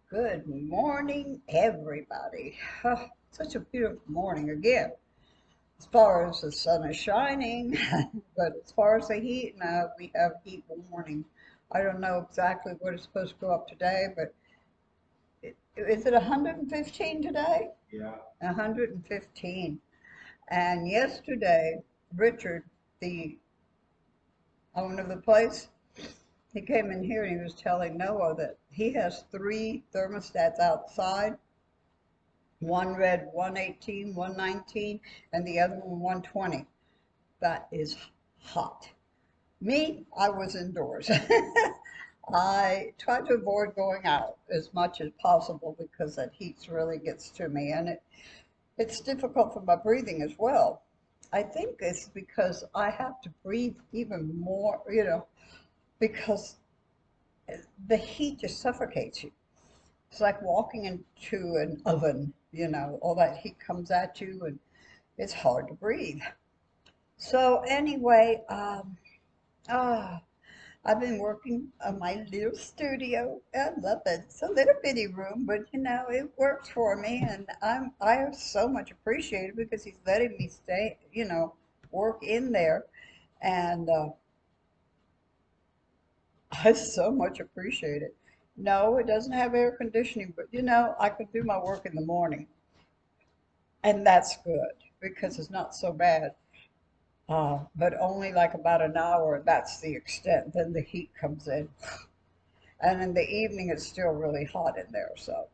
Good morning, everybody. Such a beautiful morning again. As far as the sun is shining, but as far as the heat, no, we have heat warning. I don't know exactly what it's supposed to go up today, but is it 115 today? Yeah. 115. And yesterday, Richard, the owner of the place, he came in here and he was telling Noah that he has three thermostats outside. One read 118, 119, and the other one 120. That is hot. Me, I was indoors. I try to avoid going out as much as possible because that heat really gets to me, and it's difficult for my breathing as well. I think it's because I have to breathe even more, because the heat just suffocates you. It's like walking into an oven, all that heat comes at you and it's hard to breathe. So anyway, ah, I've been working on my little studio. I love it. It's a little bitty room, but it works for me, and I so much appreciate it because he's letting me stay, work in there, and I so much appreciate it. No, it doesn't have air conditioning, but I can do my work in the morning, and that's good because it's not so bad. But only like about an hour, that's the extent. Then the heat comes in. And in the evening, it's still really hot in there. So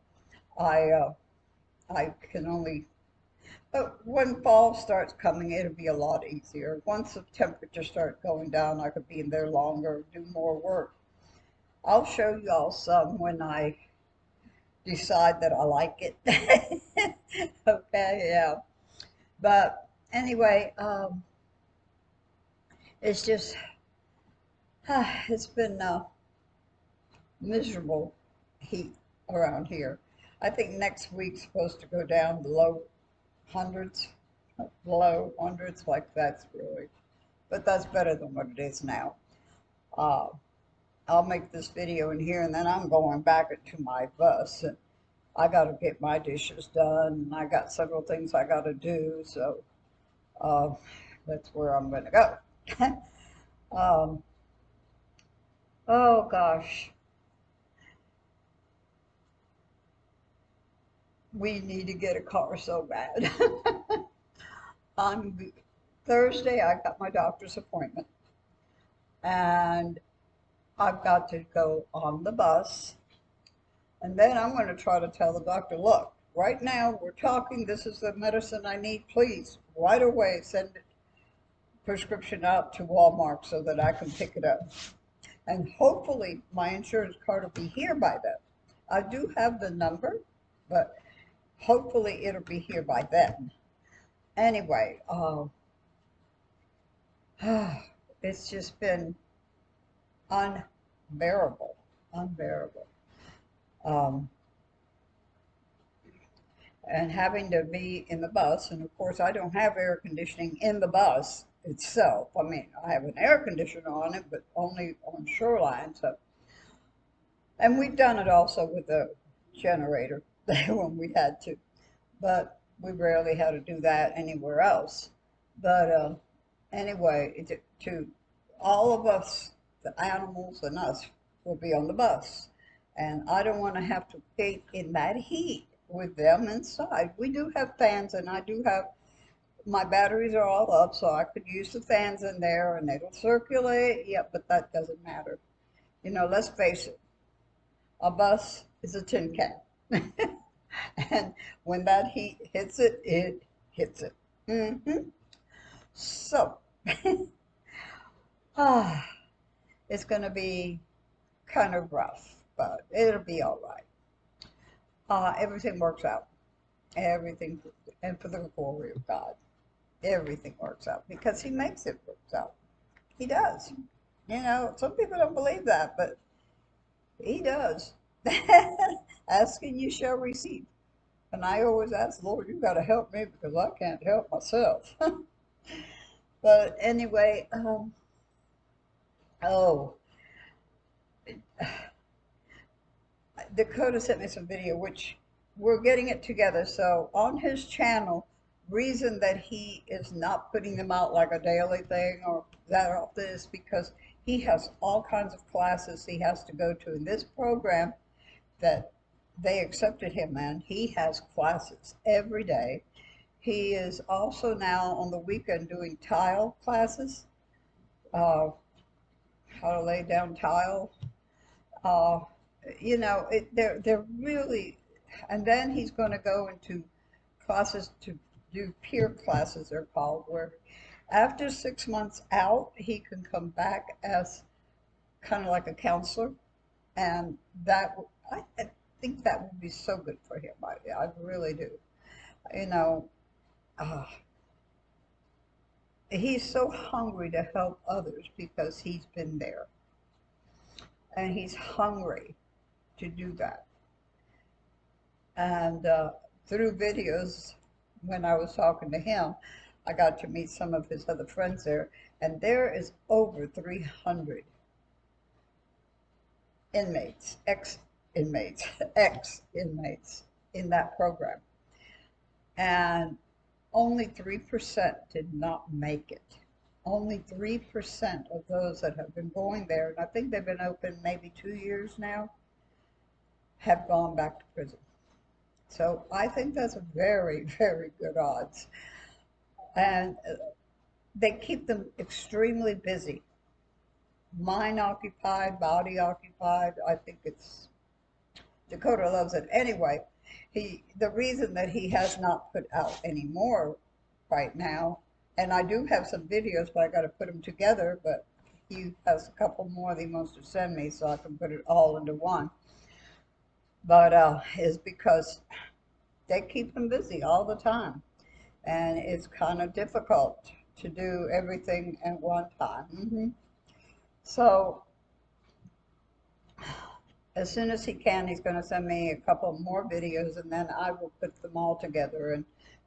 I, uh, I can only, but when fall starts coming, it'll be a lot easier. Once the temperature starts going down, I could be in there longer, do more work. I'll show you all some when I decide that I like it. Okay, yeah. But anyway, it's just, it's been miserable heat around here. I think next week's supposed to go down hundreds, below hundreds, like that's really, but that's better than what it is now. Uh, I'll make this video in here and then I'm going back to my bus. And I got to get my dishes done and I got several things I got to do. So uh, that's where I'm going to go. um, oh gosh, we need to get a car so bad. On Thursday, I got my doctor's appointment, and I've got to go on the bus. And then I'm going to try to tell the doctor, look, right now we're talking, this is the medicine I need, please, right away send a prescription out to Walmart so that I can pick it up. And hopefully my insurance card will be here by then. I do have the number, but hopefully it'll be here by then. Anyway, it's just been unbearable, unbearable. Um, and having to be in the bus, and of course I don't have air conditioning in the bus itself. I mean, I have an air conditioner on it, but only on shoreline. So, and we've done it also with the generator when we had to, but we rarely had to do that anywhere else. But anyway, to all of us, the animals and us, will be on the bus. And I don't want to have to be in that heat with them inside. We do have fans, and I do have, my batteries are all up, so I could use the fans in there and it'll circulate. Yeah, but that doesn't matter. Let's face it, a bus is a tin can. And when that heat hits it, it hits it. So, ah, it's going to be kind of rough, but it'll be all right. Everything works out. Everything, and for the glory of God, everything works out because He makes it work out. He does. Some people don't believe that, but He does. Ask and you shall receive. And I always ask, Lord, you got to help me because I can't help myself. But anyway, oh, Dakota sent me some video, which we're getting it together. So on his channel, reason that he is not putting them out like a daily thing or that or this, because he has all kinds of classes he has to go to in this program that they accepted him in. He has classes every day. He is also now on the weekend doing tile classes, uh, how to lay down tile. Uh, they're really, and then he's going to go into classes to do peer classes, they're called, where after 6 months out, he can come back as kind of like a counselor, and I think that would be so good for him. I really do. You know, uh, he's so hungry to help others because he's been there, and he's hungry to do that. And through videos, when I was talking to him, I got to meet some of his other friends there, and there is over 300 inmates, ex-inmates, ex-inmates in that program. And only 3% did not make it. Only 3% of those that have been going there, and I think they've been open maybe 2 years now, have gone back to prison. So I think that's a very, very good odds. And they keep them extremely busy. Mind occupied, body occupied. I think Dakota loves it. Anyway, the reason that he has not put out any more right now, and I do have some videos, but I got to put them together, but he has a couple more that he wants to send me so I can put it all into one. But is because they keep them busy all the time, and it's kind of difficult to do everything at one time. So as soon as he can, he's going to send me a couple more videos, and then I will put them all together and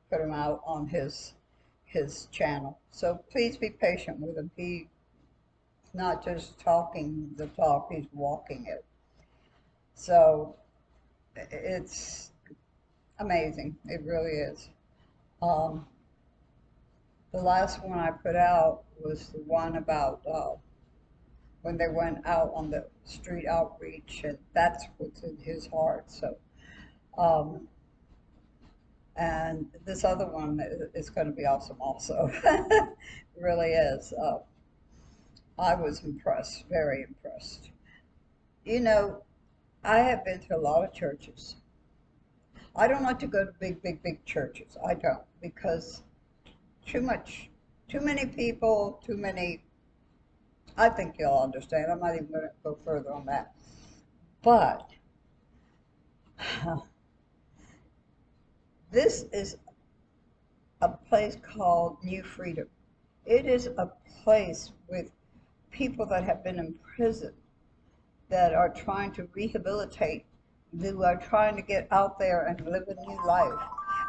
put them out on his channel. So please be patient with him. He's not just talking the talk, he's walking it. So it's amazing. It really is. The last one I put out was the one about when they went out on the street outreach, and that's what's in his heart. So, and this other one is going to be awesome also. It really is. I was impressed, very impressed. You know, I have been to a lot of churches. I don't like to go to big, big, big churches. I don't, because too many people, too many. I think you'll understand. I'm not even going to go further on that. But this is a place called New Freedom. It is a place with people that have been in prison that are trying to rehabilitate, who are trying to get out there and live a new life.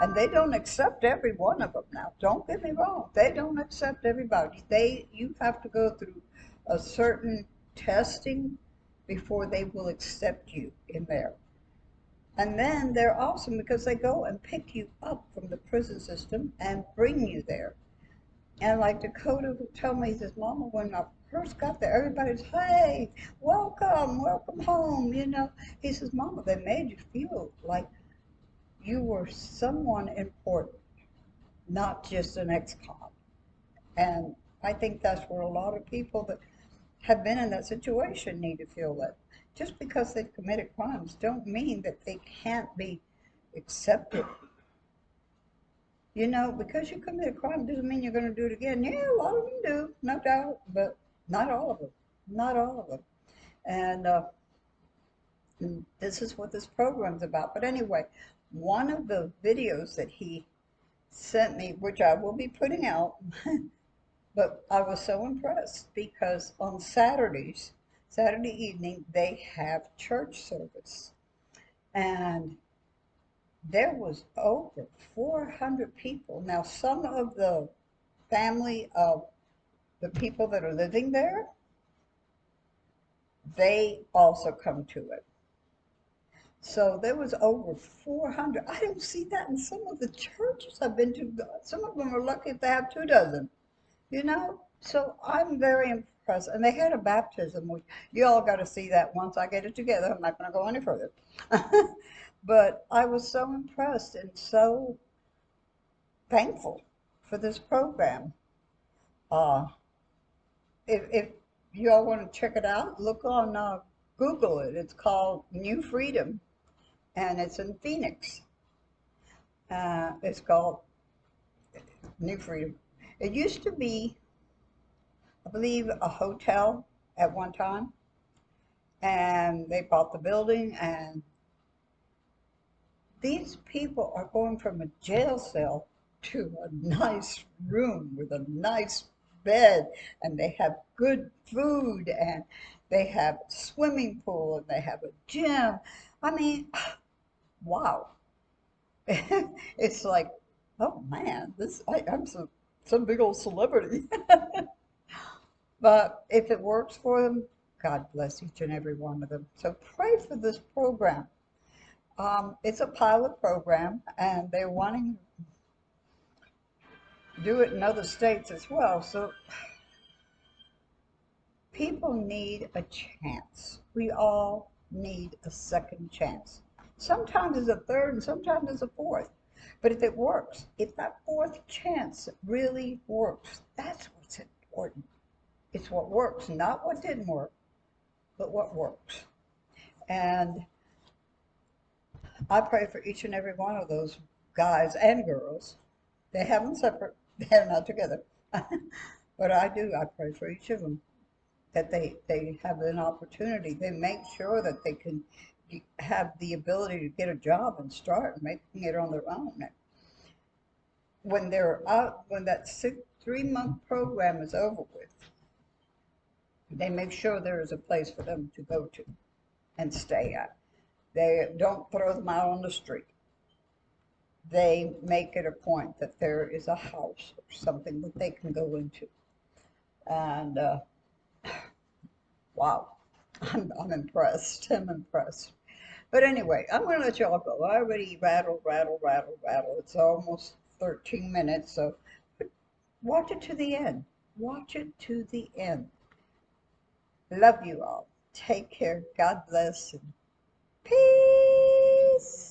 And they don't accept every one of them now. Don't get me wrong. They don't accept everybody. You have to go through a certain testing before they will accept you in there. And then they're awesome because they go and pick you up from the prison system and bring you there. And like Dakota would tell me, he says, Mama, when I first got there, everybody's, hey, welcome, welcome home, you know. He says, Mama, they made you feel like you were someone important, not just an ex-con. And I think that's where a lot of people that have been in that situation need to feel that. Just because they've committed crimes don't mean that they can't be accepted. You know, because you commit a crime doesn't mean you're going to do it again. Yeah, a lot of them do, no doubt, but not all of them. Not all of them. And this is what this program's about. But anyway, one of the videos that he sent me, which I will be putting out, but I was so impressed because on Saturday evening, they have church service. And there was over 400 people. Now, some of the family of the people that are living there, they also come to it. So there was over 400. I don't see that in some of the churches I've been to. Some of them are lucky if they have 2 dozen, you know? So I'm very impressed. And they had a baptism, which you all got to see that once I get it together. I'm not going to go any further. But I was so impressed and so thankful for this program. Uh, if you all want to check it out, look on Google it. It's called New Freedom, and it's in Phoenix. It's called New Freedom. It used to be, I believe, a hotel at one time, and they bought the building, and these people are going from a jail cell to a nice room with a nice bed, and they have good food, and they have a swimming pool, and they have a gym. I mean, wow. It's like, oh man, I'm some big old celebrity. But if it works for them, God bless each and every one of them. So pray for this program. It's a pilot program, and they're wanting to do it in other states as well. So people need a chance. We all need a second chance. Sometimes it's a third, and sometimes it's a fourth. But if it works, if that fourth chance really works, that's what's important. It's what works, not what didn't work, but what works. And I pray for each and every one of those guys and girls. They have them separate, they're not together. But I do, I pray for each of them that they have an opportunity. They make sure that they can have the ability to get a job and start making it on their own. When they're out, when that 3-month program is over with, they make sure there is a place for them to go to and stay at. They don't throw them out on the street. They make it a point that there is a house or something that they can go into. And wow, I'm impressed. I'm impressed. But anyway, I'm going to let y'all go. I already rattle, rattle, rattle, rattle. It's almost 13 minutes, so watch it to the end. Watch it to the end. Love you all. Take care. God bless. And peace.